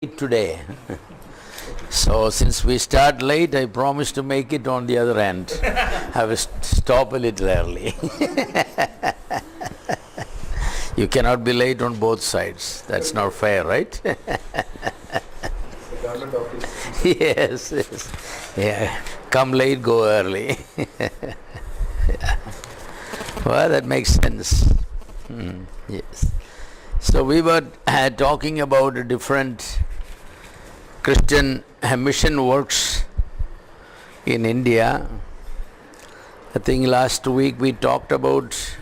today. So since we start late, I promise to make it on the other end. I will stop a little early. You cannot be late on both sides. That's not fair, right? Government office. Yes. Yeah. Come late, go early. Yeah. Well, that makes sense. Yes. So we were talking about different Christian mission works in India. I think last week we talked about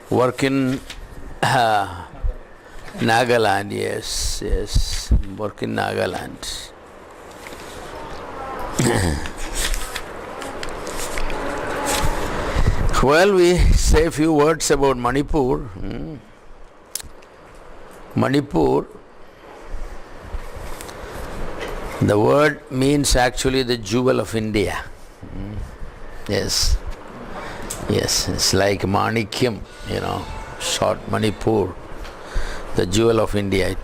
work in Nagaland. Yes, work in Nagaland. Well, we say a few words about Manipur. Manipur, the word means actually the jewel of India. Yes, it's like Manikyam, short Manipur, the jewel of India.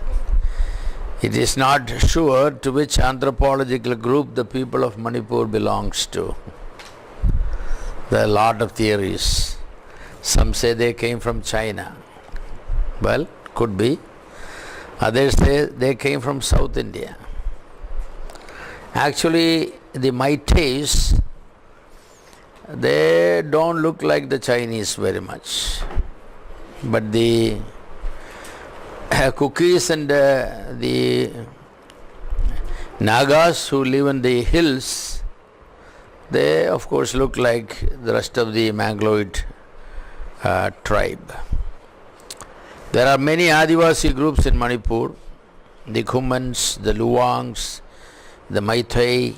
It is not sure to which anthropological group the people of Manipur belongs to. There are a lot of theories. Some say they came from China. Well, could be. Others say they came from South India. Actually, the Meiteis, they don't look like the Chinese very much. But the Kukis and the Nagas who live in the hills, they of course look like the rest of the Mangaloid tribe. There are many Adivasi groups in Manipur, the Khumans, the Luwangs, the Meitei,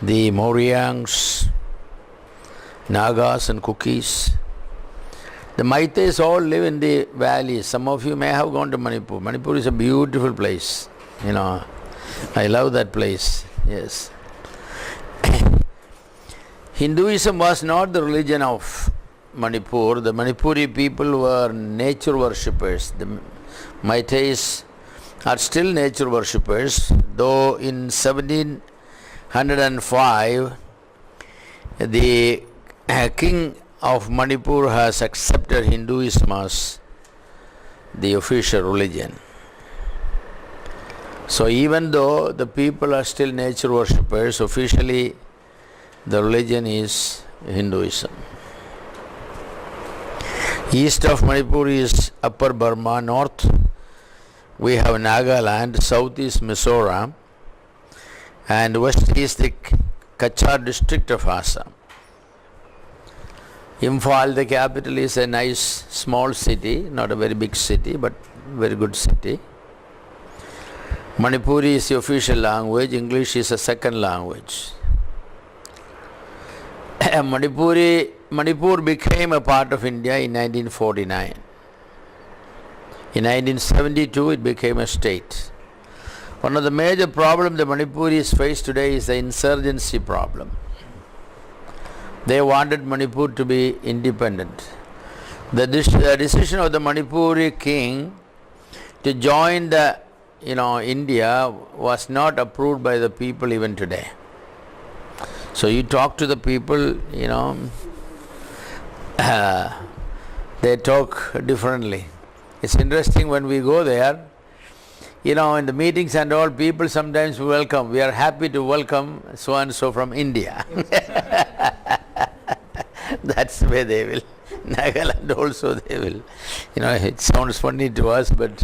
the Moriangs, Nagas and Kukis. The Meiteis all live in the valleys. Some of you may have gone to Manipur. Manipur is a beautiful place. I love that place. Yes. Hindusm was not the religion of Manipur. The Manipuri people were nature worshippers. The Meiteis are still nature worshippers, though in 1705 the king of Manipur has accepted Hinduism as the official religion. So even though the people are still nature worshippers, officially the religion is Hinduism. East of Manipur is Upper Burma. North we have Nagaland. South is Mizoram. And west is the Kachar district of Assam. Imphal, the capital, is a nice small city, not a very big city, but very good city. Manipuri is the official language. English is a second language. Manipur became a part of India in 1949. In 1972, it became a state. One of the major problems the Manipuris face today is the insurgency problem. They wanted Manipur to be independent. The decision of the Manipuri king to join the India was not approved by the people even today. So you talk to the people, they talk differently. It's interesting when we go there, in the meetings and all, people sometimes welcome. We are happy to welcome so and so from India. That's the way they will. Nagaland also they will. It sounds funny to us, but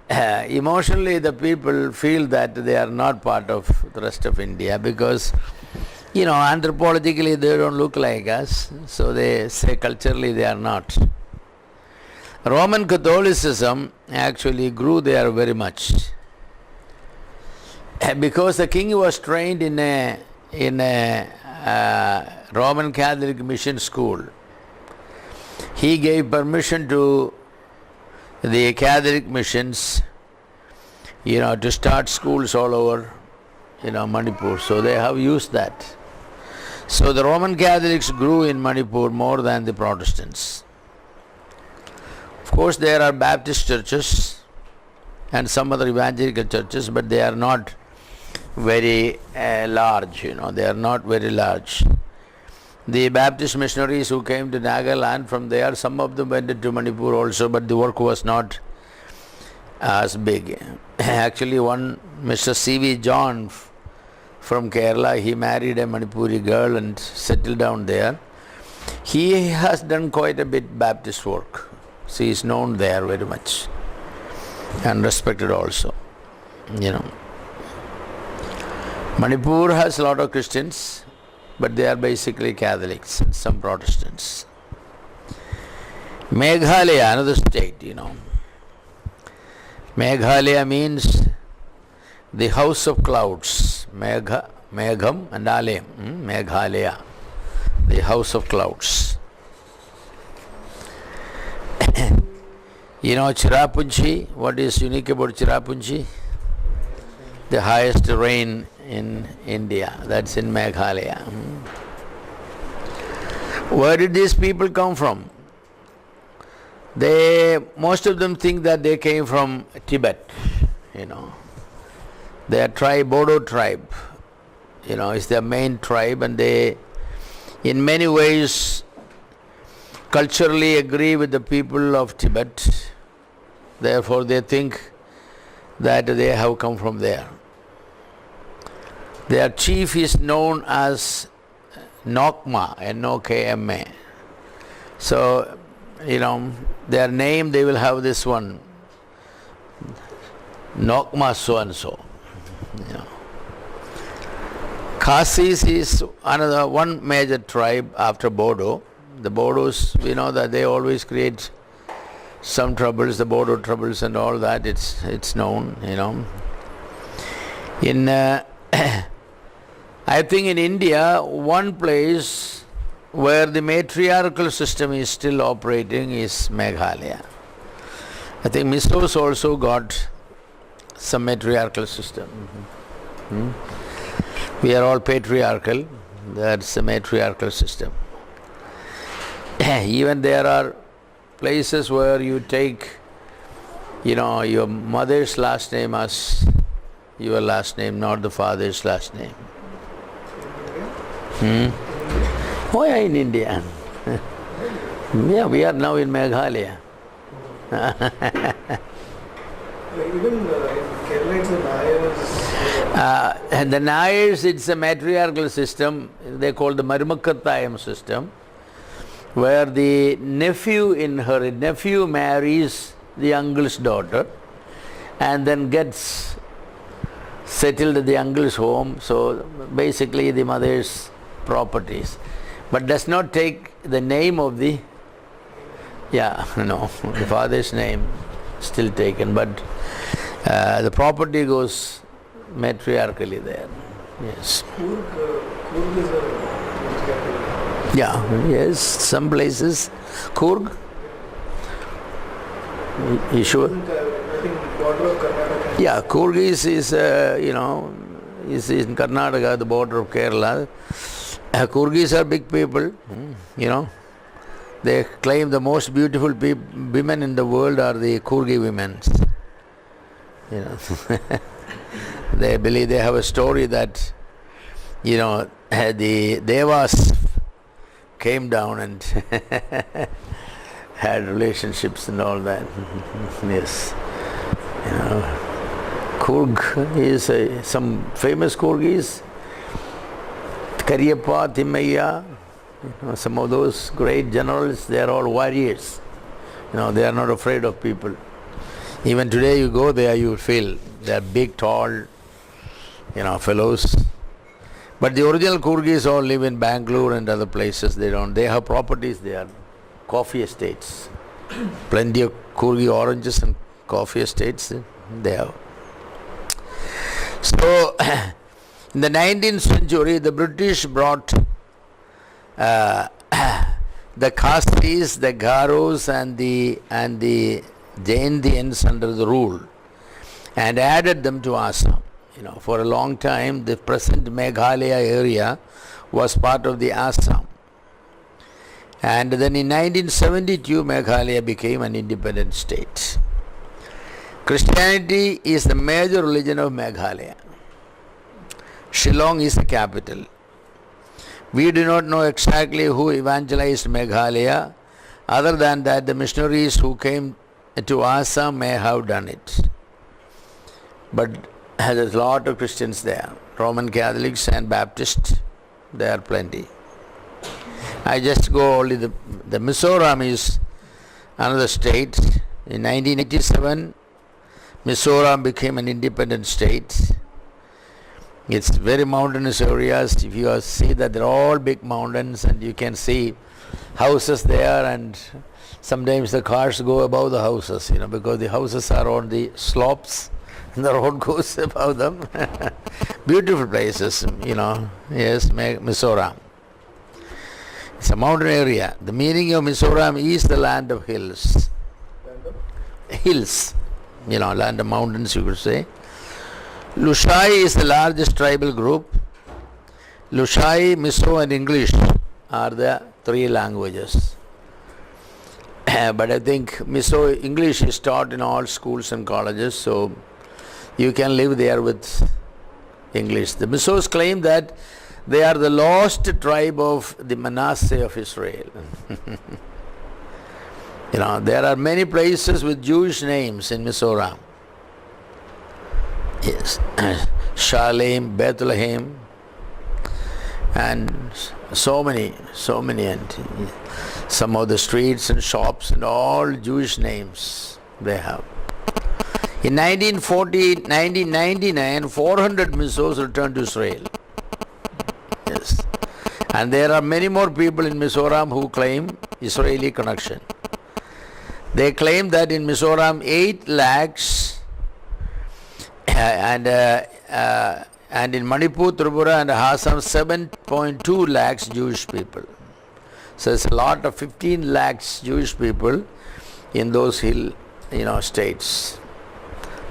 emotionally the people feel that they are not part of the rest of India because anthropologically they don't look like us, so they say culturally they are not. Roman Catholicism actually grew there very much because the king was trained in a Roman Catholic mission school. He gave permission to the Catholic missions, to start schools all over, Manipur. So they have used that. So the Roman Catholics grew in Manipur more than the Protestants. Of course, there are Baptist churches, and some other evangelical churches, but they are not very large, they are not very large. The Baptist missionaries who came to Nagaland from there, some of them went to Manipur also, but the work was not as big. Actually, one Mr. C.V. John from Kerala, he married a Manipuri girl and settled down there. He has done quite a bit Baptist work. So he is known there very much and respected also. Manipur has a lot of Christians, but they are basically Catholics and some Protestants. Meghalaya, another state, Meghalaya means the house of clouds. Megham and Alayam. Meghalaya, the house of clouds. Cherrapunchi, what is unique about Cherrapunchi? The highest rain in India. That's in Meghalaya. Where did these people come from? Most of them think that they came from Tibet. Their tribe, Bodo tribe, is their main tribe, and they, in many ways, culturally agree with the people of Tibet. Therefore, they think that they have come from there. Their chief is known as Nokma, N-O-K-M-A. So, their name, they will have this one, Nokma so-and-so. Khasis is another one major tribe after Bodo. The Bodos, we know that they always create some troubles, the Bodo troubles and all that, it's known, In, I think in India, one place where the matriarchal system is still operating is Meghalaya. I think Missos also got some matriarchal system. We are all patriarchal, that's a matriarchal system. Even there are places where you take, your mother's last name as your last name, not the father's last name. Oh yeah, in India. Yeah, we are now in Meghalaya. Even in Kerala, it's the Nayars. The Nayars, it's a matriarchal system. They call the Marumakkathayam system, where the nephew marries the uncle's daughter and then gets settled at the uncle's home. So basically the mother's properties, but does not take the name of the, the father's name still taken, but the property goes matriarchally there. Yes. Coorg is a Yes, some places. Coorg? You sure? I think border of Karnataka. Yeah, Coorg is is in Karnataka, the border of Kerala. Coorgis are big people, They claim the most beautiful women in the world are the Coorgi women. They believe, they have a story that, the Devas came down and had relationships and all that. Yes. Coorg is some famous Coorgis. Kariyappa, Timmayya, some of those great generals, they are all warriors. They are not afraid of people. Even today you go there, you feel they are big, tall, fellows. But the original Coorgis all live in Bangalore and other places. They have properties there, coffee estates. Plenty of Coorgi oranges and coffee estates they have. So, in the 19th century, the British brought the Khasis, the Garos and the Jaintians under the rule and added them to Assam. For a long time, the present Meghalaya area was part of the Assam. And then in 1972, Meghalaya became an independent state. Christianity is the major religion of Meghalaya. Shillong is the capital. We do not know exactly who evangelized Meghalaya, other than that the missionaries who came to Assam may have done it. But there's a lot of Christians there, Roman Catholics and Baptists, there are plenty. I just go only the Mizoram is another state. In 1987, Mizoram became an independent state. It's very mountainous areas. If you see that they're all big mountains, and you can see houses there, and sometimes the cars go above the houses, because the houses are on the slopes and the road goes above them. Beautiful places, yes, Mizoram. It's a mountain area. The meaning of Mizoram is the land of hills. Hills, land of mountains, you could say. Lushai is the largest tribal group. Lushai, Mizo and English are the three languages. But I think Mizo English is taught in all schools and colleges, so you can live there with English. The Mizos claim that they are the lost tribe of the Manasseh of Israel. There are many places with Jewish names in Mizoram. Yes, Shalem, Bethlehem, and so many, and some of the streets and shops and all Jewish names they have. In 1999, 400 Mizos returned to Israel. Yes, and there are many more people in Mizoram who claim Israeli connection. They claim that in Mizoram 8 lakhs and in Manipur, Tripura and Assam 7.2 lakhs Jewish people. So it's a lot of 15 lakhs Jewish people in those hill states.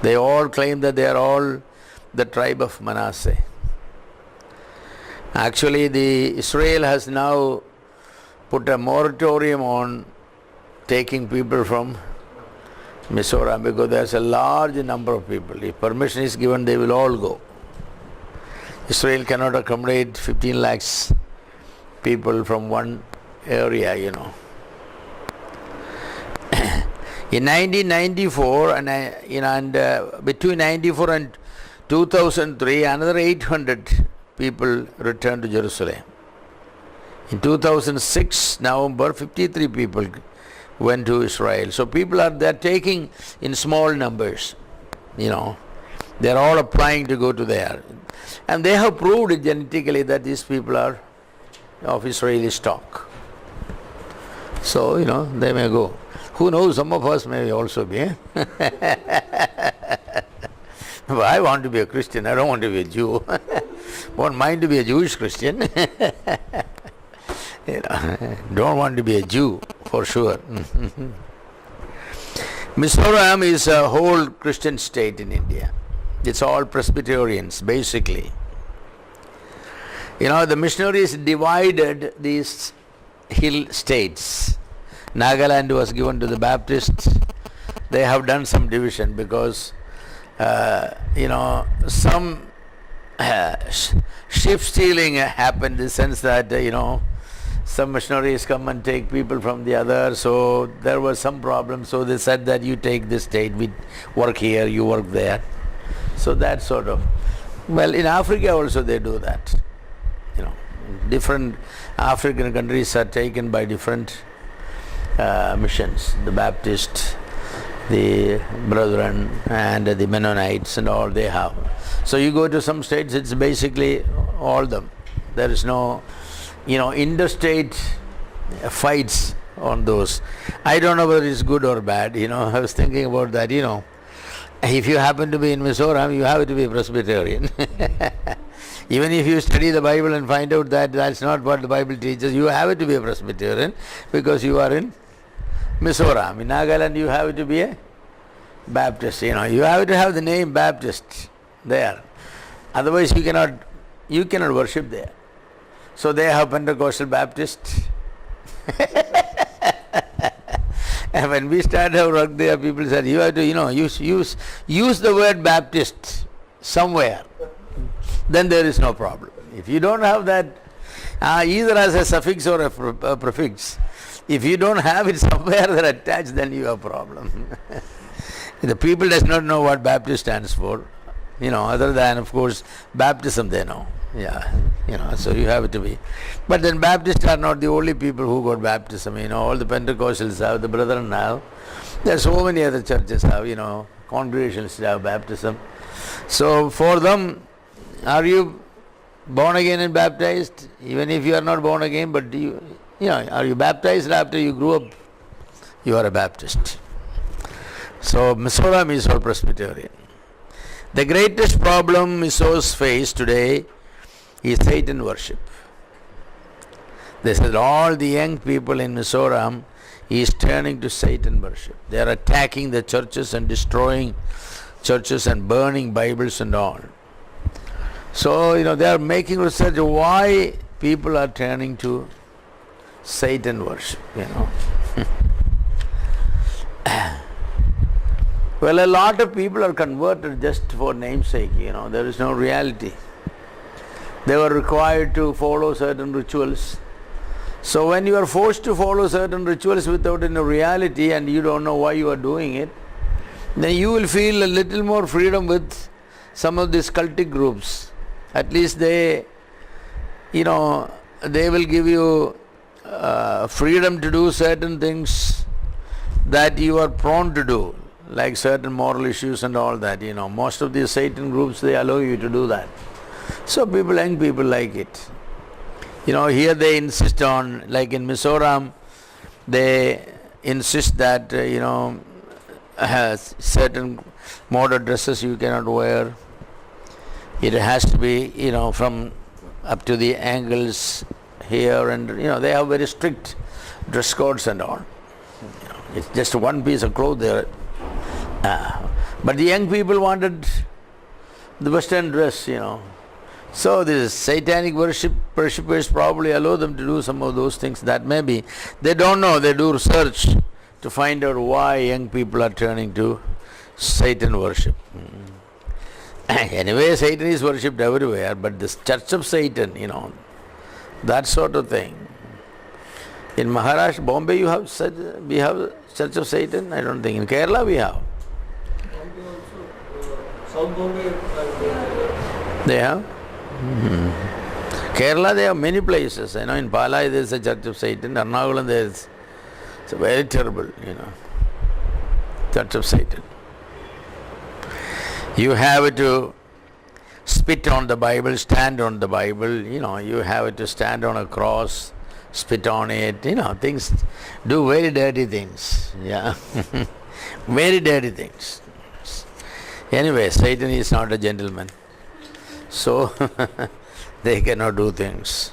They all claim that they are all the tribe of Manasseh. Actually, Israel has now put a moratorium on taking people from Mizoram because there's a large number of people. If permission is given, they will all go. Israel cannot accommodate 15 lakhs people from one area, In 1994 and between 1994 and 2003, another 800 people returned to Jerusalem. In 2006, November, 53 people went to Israel. So people they're taking in small numbers, They're all applying to go to there. And they have proved it genetically that these people are of Israeli stock. So, they may go. Who knows, some of us may also be. But I want to be a Christian, I don't want to be a Jew. Won't mind to be a Jewish Christian. Don't want to be a Jew, for sure. Mizoram is a whole Christian state in India. It's all Presbyterians, basically. The missionaries divided these hill states. Nagaland was given to the Baptists. They have done some division because, some ship stealing happened in the sense that, some missionaries come and take people from the other, so there was some problem. So they said that you take this state, we work here, you work there. So that sort of. Well, in Africa also they do that. Different African countries are taken by different missions. The Baptist, the Brethren, and the Mennonites and all they have. So you go to some states, it's basically all them. There is no, interstate fights on those. I don't know whether it's good or bad. I was thinking about that. If you happen to be in Mizoram, you have to be Presbyterian. Even if you study the Bible and find out that that's not what the Bible teaches, you have to be a Presbyterian because you are in Mizoram. In Nagaland, you have to be a Baptist. You have to have the name Baptist there. Otherwise, you cannot worship there. So they have Pentecostal Baptist And when we started our work there, people said, you have to, use the word Baptist somewhere. Then there is no problem. If you don't have that, either as a suffix or a prefix, if you don't have it somewhere that attached, then you have a problem. The people does not know what Baptist stands for, other than, of course, baptism they know. Yeah, so you have to be. But then Baptists are not the only people who got baptism. All the Pentecostals have, the Brethren have. There are so many other churches have, congregations have baptism. So for them, are you born again and baptized? Even if you are not born again, but are you baptized after you grew up? You are a Baptist. So Mizoram is all Presbyterian. The greatest problem Mizos face today is Satan worship. They said all the young people in Mizoram is turning to Satan worship. They are attacking the churches and destroying churches and burning Bibles and all. So, they are making research why people are turning to Satan worship, Well, a lot of people are converted just for namesake, there is no reality. They were required to follow certain rituals. So when you are forced to follow certain rituals without any reality and you don't know why you are doing it, then you will feel a little more freedom with some of these cultic groups. At least they will give you freedom to do certain things that you are prone to do, like certain moral issues and all that. Most of these Satan groups, they allow you to do that. So young people like it. Here they insist on, like in Mizoram, they insist that, certain modern dresses you cannot wear. It has to be, from up to the ankles here, and, they have very strict dress codes and all. It's just one piece of clothes there. But the young people wanted the Western dress, So this satanic worshippers probably allow them to do some of those things. That may be. They don't know. They do research to find out why young people are turning to Satan worship. Anyway, Satan is worshipped everywhere, but this Church of Satan, that sort of thing. In Maharashtra, Bombay, we have Church of Satan? I don't think. In Kerala we have. Bombay also, South Bombay. They have? Kerala, they have many places. In Palai there is a Church of Satan. Ernakulam there is. It's very terrible, Church of Satan. You have to spit on the Bible, stand on the Bible. You have to stand on a cross, spit on it. Things, do very dirty things. Yeah, very dirty things. Anyway, Satan is not a gentleman. So, they cannot do things.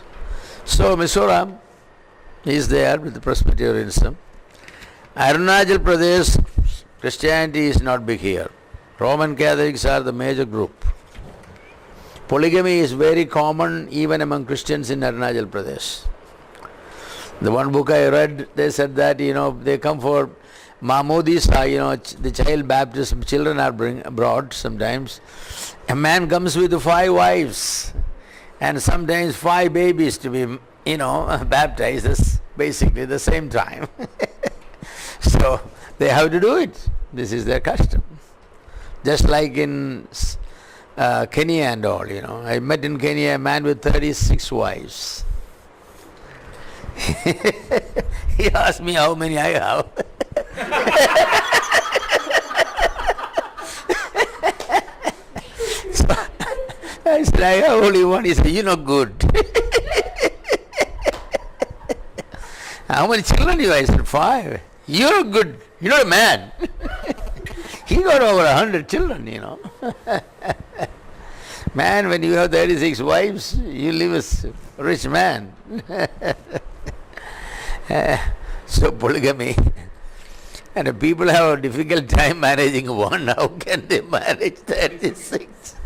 So, Mizoram is there with the Presbyterianism. Arunachal Pradesh, Christianity is not big here. Roman Catholics are the major group. Polygamy is very common even among Christians in Arunachal Pradesh. The one book I read, they said that, they come for Mahmudis, the child baptism, children are brought sometimes. A man comes with 5 wives and sometimes 5 babies to be, baptized basically the same time. So they have to do it. This is their custom. Just like in Kenya and all, I met in Kenya a man with 36 wives. He asked me how many I have. So I said, I have only one. He said, good. How many children do you have? I said, 5. You're good. You're not a man. He got over 100 children, Man, when you have 36 wives, you live as a rich man. So polygamy. And the people have a difficult time managing one. How can they manage 36?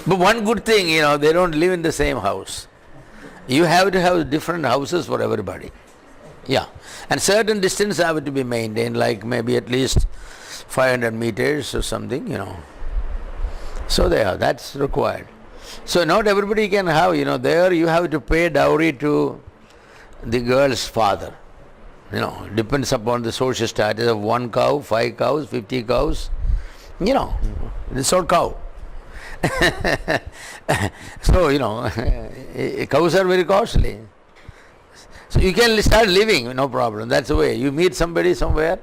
But one good thing, they don't live in the same house. You have to have different houses for everybody. Yeah. And certain distance have to be maintained, like maybe at least 500 meters or something, So that's required. So not everybody can have, there you have to pay dowry to the girl's father. Depends upon the social status of 1 cow, 5 cows, 50 cows. It's all cow. So, cows are very costly. So you can start living, no problem. That's the way. You meet somebody somewhere,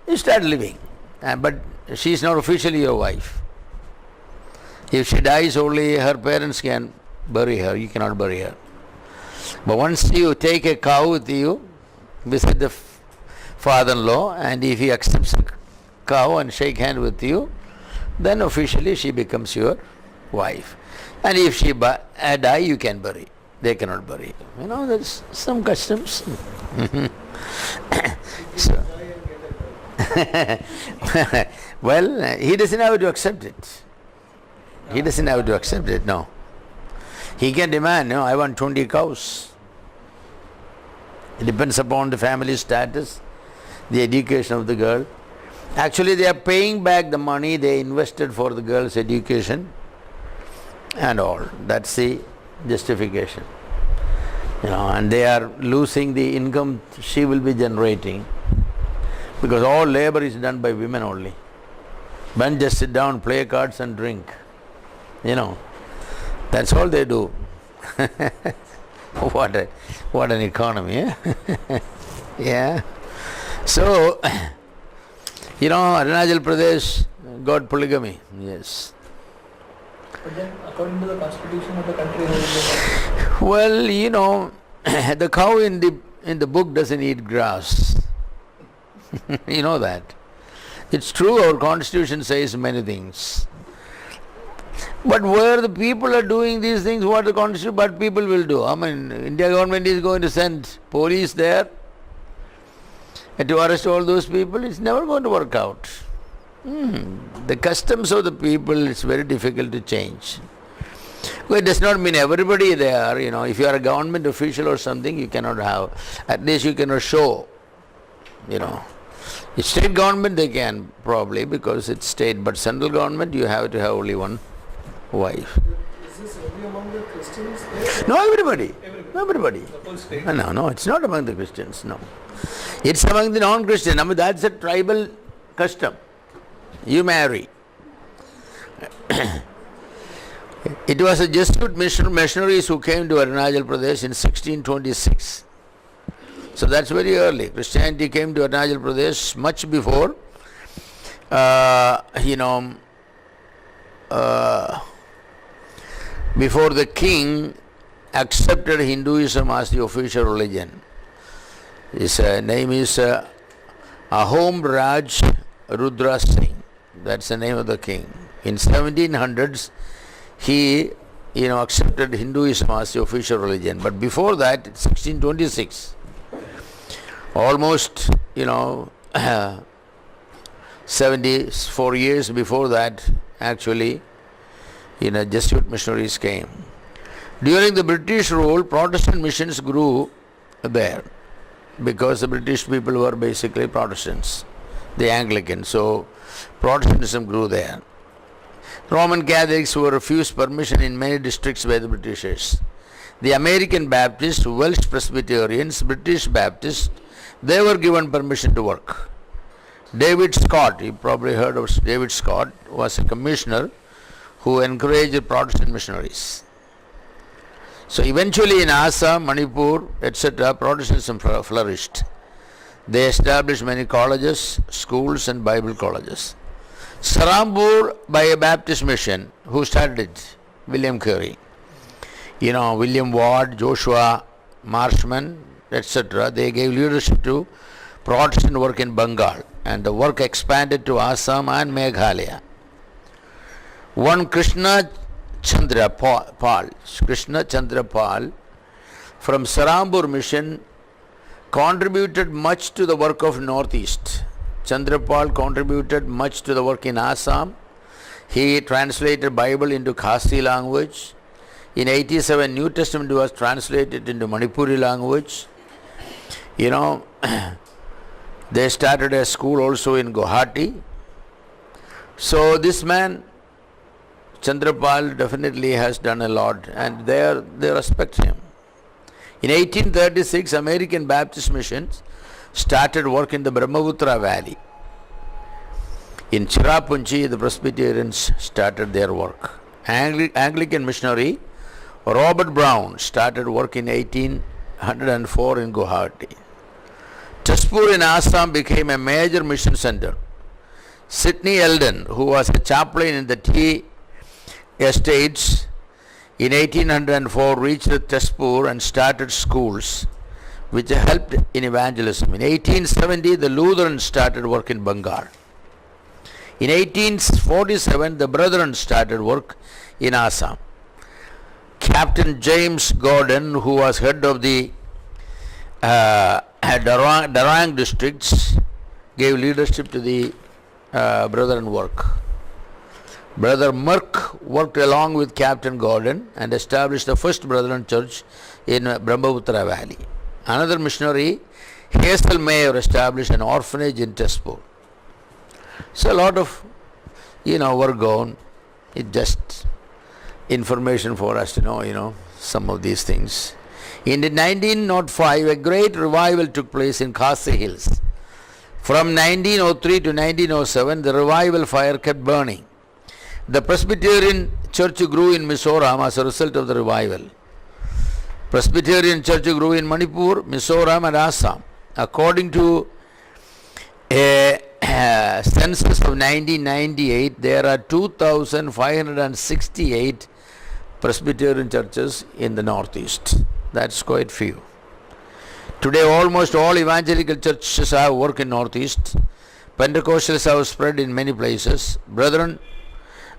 you start living. But she is not officially your wife. If she dies, only her parents can bury her. You cannot bury her. But once you take a cow with you, visit the father-in-law, and if he accepts a cow and shake hand with you, then officially she becomes your wife. And if she die, you can bury. They cannot bury. There's some customs. So, well, he doesn't have to accept it. He doesn't have to accept it, no. He can demand, I want 20 cows. It depends upon the family status, the education of the girl. Actually, they are paying back the money they invested for the girl's education and all. That's the justification. And they are losing the income she will be generating, because all labor is done by women only. Men just sit down, play cards and drink. That's all they do. What an economy, eh? Yeah. So, Arunachal Pradesh got polygamy, yes. But then, according to the constitution of the country, how is it? Well, the cow in the book doesn't eat grass. You know that. It's true, our constitution says many things. But where the people are doing these things, what the constitution, but people will do. India government is going to send police there and to arrest all those people. It's never going to work out. The customs of the people, it's very difficult to change. Well, it does not mean everybody there, if you are a government official or something, you cannot have, at least you cannot show, If state government they can probably, because it's state, but central government you have to have only one wife. Is this only among the Christians there? No, everybody. Everybody. The whole state? No, it's not among the Christians, no. It's among the non-Christians. That's a tribal custom. You marry. It was a Jesuit missionaries who came to Arunachal Pradesh in 1626. So that's very early. Christianity came to Arunachal Pradesh much before, before the king accepted Hinduism as the official religion. His name is Ahom Raj Rudra Singh. That's the name of the king. In 1700s, he accepted Hinduism as the official religion. But before that, 1626, almost 74 years before that, actually, Jesuit missionaries came. During the British rule, Protestant missions grew there, because the British people were basically Protestants, the Anglicans. So Protestantism grew there. Roman Catholics were refused permission in many districts by the Britishers. The American Baptists, Welsh Presbyterians, British Baptists, they were given permission to work. David Scott, you probably heard of David Scott, was a commissioner who encouraged Protestant missionaries. So eventually in Assam, Manipur, etc., Protestantism flourished. They established many colleges, schools and Bible colleges. Sarambur, by a Baptist mission, who started it? William Carey. William Ward, Joshua Marshman, etc., they gave leadership to Protestant work in Bengal, and the work expanded to Assam and Meghalaya. One Krishna Chandra Pal from Sarambur mission contributed much to the work of Northeast. Chandrapal contributed much to the work in Assam. He translated Bible into Khasi language. In 87, New Testament was translated into Manipuri language. They started a school also in Guwahati. So this man, Chandrapal, definitely has done a lot, and they respect him. In 1836, American Baptist missions started work in the Brahmaputra Valley. In Chirapunchi, the Presbyterians started their work. Anglican missionary Robert Brown started work in 1804 in Guwahati. Tezpur in Assam became a major mission center. Sidney Eldon, who was a chaplain in the tea estates, in 1804 reached Tezpur and started schools which helped in evangelism. In 1870, the Lutherans started work in Bengal. In 1847, the Brethren started work in Assam. Captain James Gordon, who was head of the Darang districts, gave leadership to the Brethren work. Brother Merck worked along with Captain Gordon and established the first Brethren church in Brahmaputra Valley. Another missionary, Hazel Mayer, established an orphanage in Tezpur. So a lot of, work going. It's just information for us to know, some of these things. In 1905, a great revival took place in Khasi Hills. From 1903 to 1907, the revival fire kept burning. The Presbyterian church grew in Mizoram as a result of the revival. Presbyterian church grew in Manipur, Mizoram and Assam. According to a census of 1998, there are 2,568 Presbyterian churches in the Northeast. That's quite few. Today, almost all evangelical churches have work in Northeast. Pentecostals have spread in many places. Brethren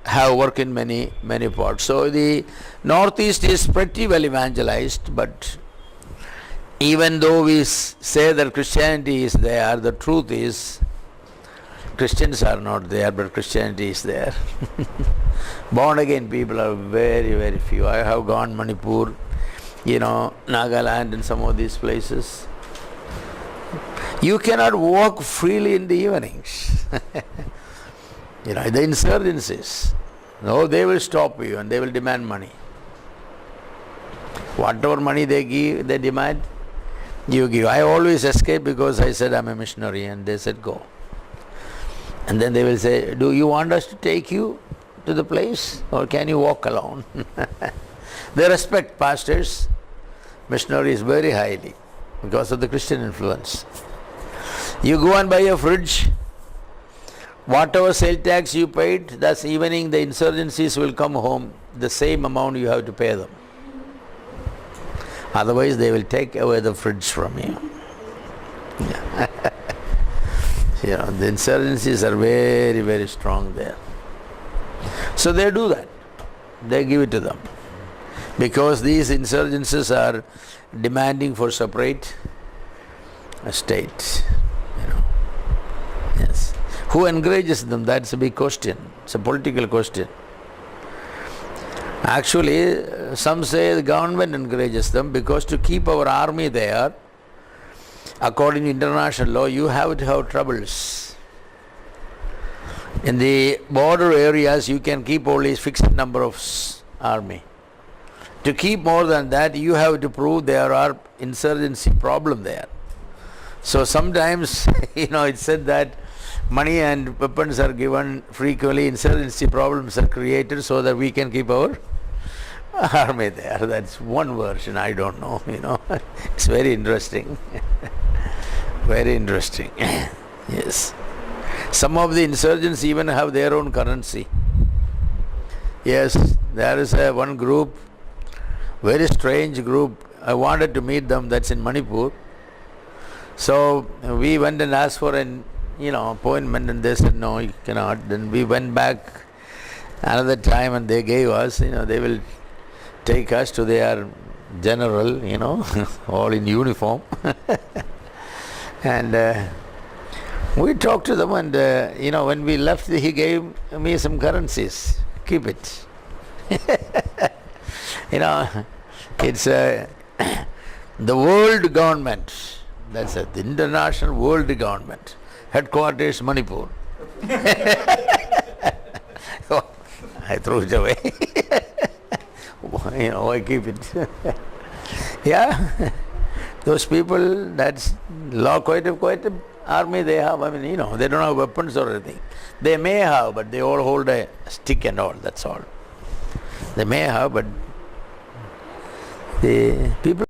have work in many parts. So the Northeast is pretty well evangelized, but even though we say that Christianity is there, the truth is Christians are not there, but Christianity is there. Born again people are very, very few. I have gone Manipur, Nagaland and some of these places. You cannot walk freely in the evenings. The insurgencies. No, they will stop you and they will demand money. Whatever money they give, they demand, you give. I always escape because I said I'm a missionary, and they said go. And then they will say, do you want us to take you to the place, or can you walk alone? They respect pastors, missionaries very highly because of the Christian influence. You go and buy a fridge, whatever sale tax you paid, that's evening the insurgencies will come home, the same amount you have to pay them. Otherwise they will take away the fridge from you. The insurgencies are very, very strong there. So they do that. They give it to them. Because these insurgencies are demanding for separate state. Yes. Who encourages them? That's a big question. It's a political question. Actually, some say the government encourages them because to keep our army there, according to international law, you have to have troubles. In the border areas, you can keep only a fixed number of army. To keep more than that, you have to prove there are insurgency problem there. So sometimes, it's said that money and weapons are given frequently, insurgency problems are created so that we can keep our army there. That's one version, I don't know, It's very interesting. Very interesting. Yes. Some of the insurgents even have their own currency. Yes, there is one group, very strange group. I wanted to meet them, that's in Manipur. So we went and asked for an appointment, and they said no, you cannot. Then we went back another time and they gave us, they will take us to their general, all in uniform. And we talked to them, and when we left, he gave me some currencies. Keep it. You know, it's the world government. That's it, the international world government. Headquarters Manipur. Oh, I threw it away. You know, I keep it. Yeah, those people, that's law, quite a army they have. I mean, you know, they don't have weapons or anything. They may have, but they all hold a stick and all, that's all. They may have, but the people